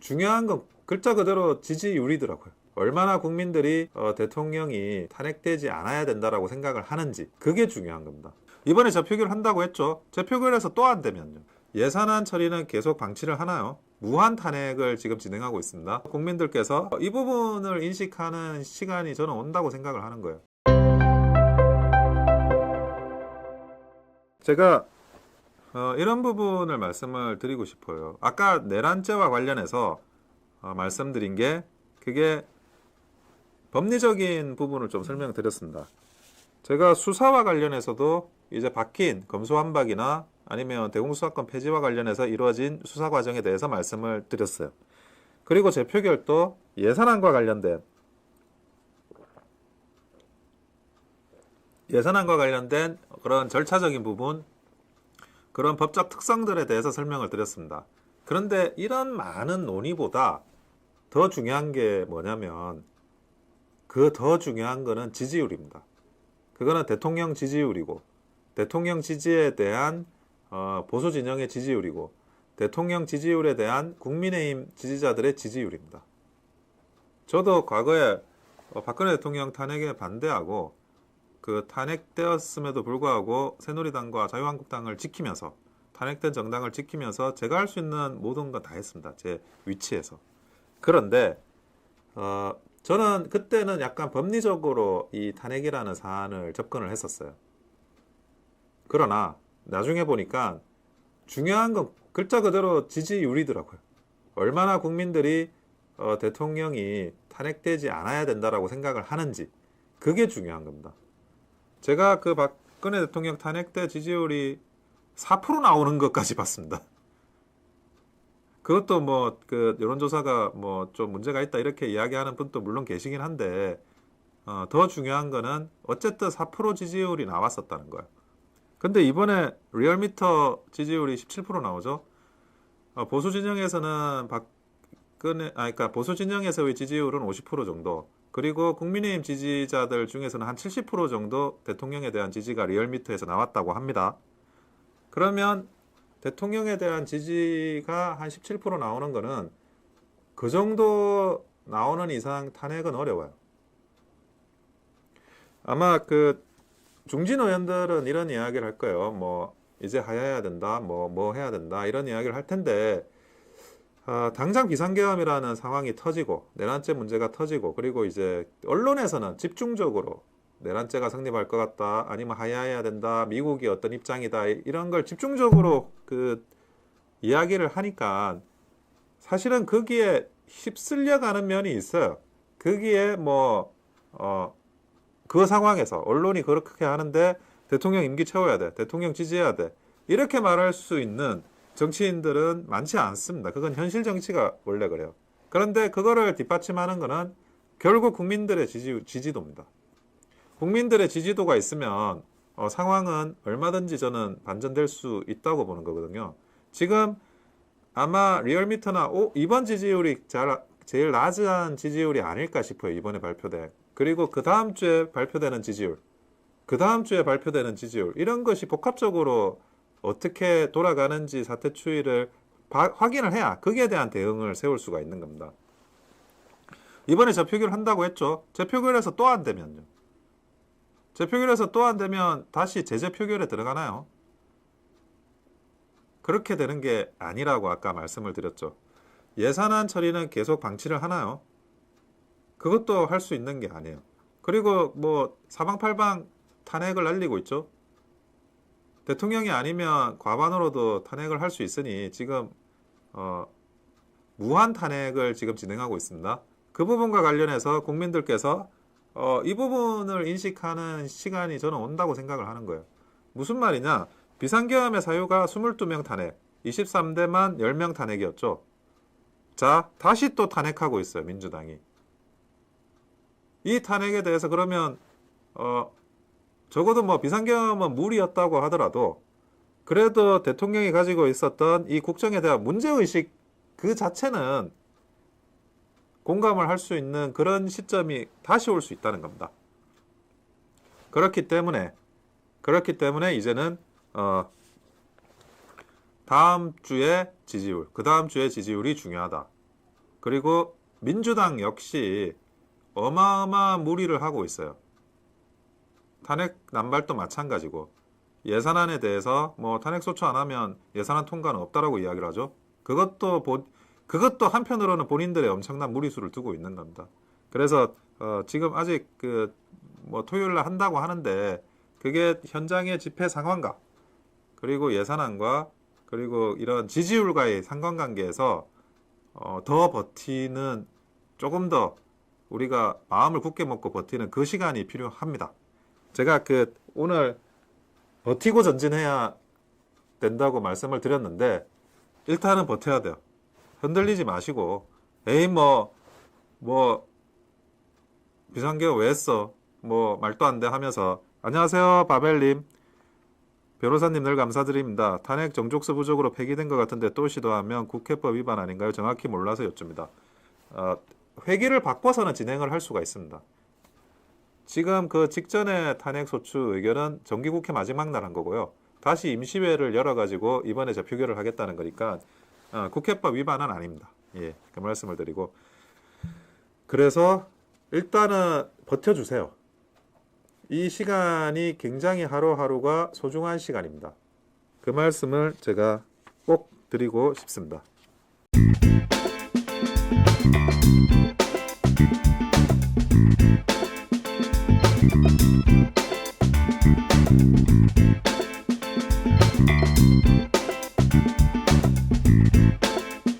중요한 건 글자 그대로 지지율이더라고요. 얼마나 국민들이 대통령이 탄핵되지 않아야 된다라고 생각을 하는지, 그게 중요한 겁니다. 이번에 재표결 한다고 했죠. 재표결에서 또 안 되면요, 예산안 처리는 계속 방치를 하나요? 무한 탄핵을 지금 진행하고 있습니다. 국민들께서 이 부분을 인식하는 시간이 저는 온다고 생각을 하는 거예요. 제가 이런 부분을 말씀을 드리고 싶어요. 아까 내란죄와 관련해서 말씀드린 게, 그게 법리적인 부분을 좀 설명드렸습니다. 제가 수사와 관련해서도 이제 바뀐 검수완박이나 아니면 대공수사권 폐지와 관련해서 이루어진 수사 과정에 대해서 말씀을 드렸어요. 그리고 재표결도 예산안과 관련된 그런 절차적인 부분, 그런 법적 특성들에 대해서 설명을 드렸습니다. 그런데 이런 많은 논의보다 더 중요한 게 뭐냐면, 그 더 중요한 거는 지지율입니다. 그거는 대통령 지지율이고, 대통령 지지에 대한 보수 진영의 지지율이고, 대통령 지지율에 대한 국민의힘 지지자들의 지지율입니다. 저도 과거에 박근혜 대통령 탄핵에 반대하고, 그 탄핵되었음에도 불구하고 새누리당과 자유한국당을 지키면서, 탄핵된 정당을 지키면서 제가 할 수 있는 모든 건 다 했습니다. 제 위치에서. 그런데 저는 그때는 약간 법리적으로 이 탄핵이라는 사안을 접근을 했었어요. 그러나 나중에 보니까 중요한 건 글자 그대로 지지율이더라고요. 얼마나 국민들이 대통령이 탄핵되지 않아야 된다라고 생각을 하는지, 그게 중요한 겁니다. 제가 그 박근혜 대통령 탄핵 때 지지율이 4% 나오는 것까지 봤습니다. 그것도 뭐 그 여론조사가 뭐 좀 문제가 있다 이렇게 이야기하는 분도 물론 계시긴 한데, 더 중요한 거는 어쨌든 4% 지지율이 나왔었다는 거예요. 근데 이번에 리얼미터 지지율이 17% 나오죠. 보수 진영에서는 그러니까 보수 진영에서의 지지율은 50% 정도, 그리고 국민의힘 지지자들 중에서는 한 70% 정도 대통령에 대한 지지가 리얼미터에서 나왔다고 합니다. 그러면 대통령에 대한 지지가 한 17% 나오는 거는, 그 정도 나오는 이상 탄핵은 어려워요. 아마 그 중진 의원들은 이런 이야기를 할 거예요. 뭐 이제 하야해야 된다, 뭐 해야 된다, 이런 이야기를 할 텐데, 당장 비상계엄이라는 상황이 터지고 내란죄 문제가 터지고, 그리고 이제 언론에서는 집중적으로 내란죄가 성립할 것 같다, 아니면 하야해야 된다, 미국이 어떤 입장이다, 이런 걸 집중적으로 그 이야기를 하니까 사실은 거기에 휩쓸려가는 면이 있어요. 거기에 그 상황에서 언론이 그렇게 하는데 대통령 임기 채워야 돼, 대통령 지지해야 돼, 이렇게 말할 수 있는 정치인들은 많지 않습니다. 그건 현실 정치가 원래 그래요. 그런데 그거를 뒷받침하는 거는 결국 국민들의 지지도입니다. 국민들의 지지도가 있으면 상황은 얼마든지 저는 반전될 수 있다고 보는 거거든요. 지금 아마 리얼미터나 이번 지지율이 제일 낮은 지지율이 아닐까 싶어요. 이번에 발표된. 그리고 그 다음 주에 발표되는 지지율, 그 다음 주에 발표되는 지지율, 이런 것이 복합적으로 어떻게 돌아가는지 사태 추이를 확인을 해야 거기에 대한 대응을 세울 수가 있는 겁니다. 이번에 재표결 한다고 했죠. 재표결에서 또 안 되면요, 재표결에서 또 안 되면 다시 재재표결에 들어가나요? 그렇게 되는 게 아니라고 아까 말씀을 드렸죠. 예산안 처리는 계속 방치를 하나요? 그것도 할 수 있는 게 아니에요. 그리고 뭐 사방팔방 탄핵을 날리고 있죠. 대통령이 아니면 과반으로도 탄핵을 할 수 있으니 지금 무한 탄핵을 지금 진행하고 있습니다. 그 부분과 관련해서 국민들께서 이 부분을 인식하는 시간이 저는 온다고 생각을 하는 거예요. 무슨 말이냐? 비상계엄의 사유가 22명 탄핵, 23대만 10명 탄핵이었죠. 자, 다시 또 탄핵하고 있어요, 민주당이. 이 탄핵에 대해서 그러면 적어도 뭐 비상계엄은 무리였다고 하더라도 그래도 대통령이 가지고 있었던 이 국정에 대한 문제의식 그 자체는 공감을 할 수 있는 그런 시점이 다시 올 수 있다는 겁니다. 그렇기 때문에 이제는 다음 주의 지지율, 그 다음 주의 지지율이 중요하다. 그리고 민주당 역시 어마어마한 무리를 하고 있어요. 탄핵 남발도 마찬가지고 예산안에 대해서 뭐 탄핵 소추 안 하면 예산안 통과는 없다라고 이야기를 하죠. 그것도 한편으로는 본인들의 엄청난 무리수를 두고 있는 겁니다. 그래서 지금 아직 그 뭐 토요일 날 한다고 하는데 그게 현장의 집회 상황과 그리고 예산안과 그리고 이런 지지율과의 상관관계에서 더 버티는 조금 더 우리가 마음을 굳게 먹고 버티는 그 시간이 필요합니다. 제가 그 오늘 버티고 전진해야 된다고 말씀을 드렸는데 일단은 버텨야 돼요. 흔들리지 마시고 에이 뭐 비상계엄 왜 했어? 뭐 말도 안 돼 하면서 안녕하세요 바벨님 변호사님 늘 감사드립니다. 탄핵 정족수 부족으로 폐기된 것 같은데 또 시도하면 국회법 위반 아닌가요? 정확히 몰라서 여쭙니다. 회기를 바꿔서는 진행을 할 수가 있습니다. 지금 그 직전에 탄핵 소추 의결은 정기국회 마지막 날 한 거고요. 다시 임시회를 열어가지고 이번에 표결을 하겠다는 거니까 국회법 위반은 아닙니다. 예, 그 말씀을 드리고 그래서 일단은 버텨주세요. 이 시간이 굉장히 하루하루가 소중한 시간입니다. 그 말씀을 제가 꼭 드리고 싶습니다.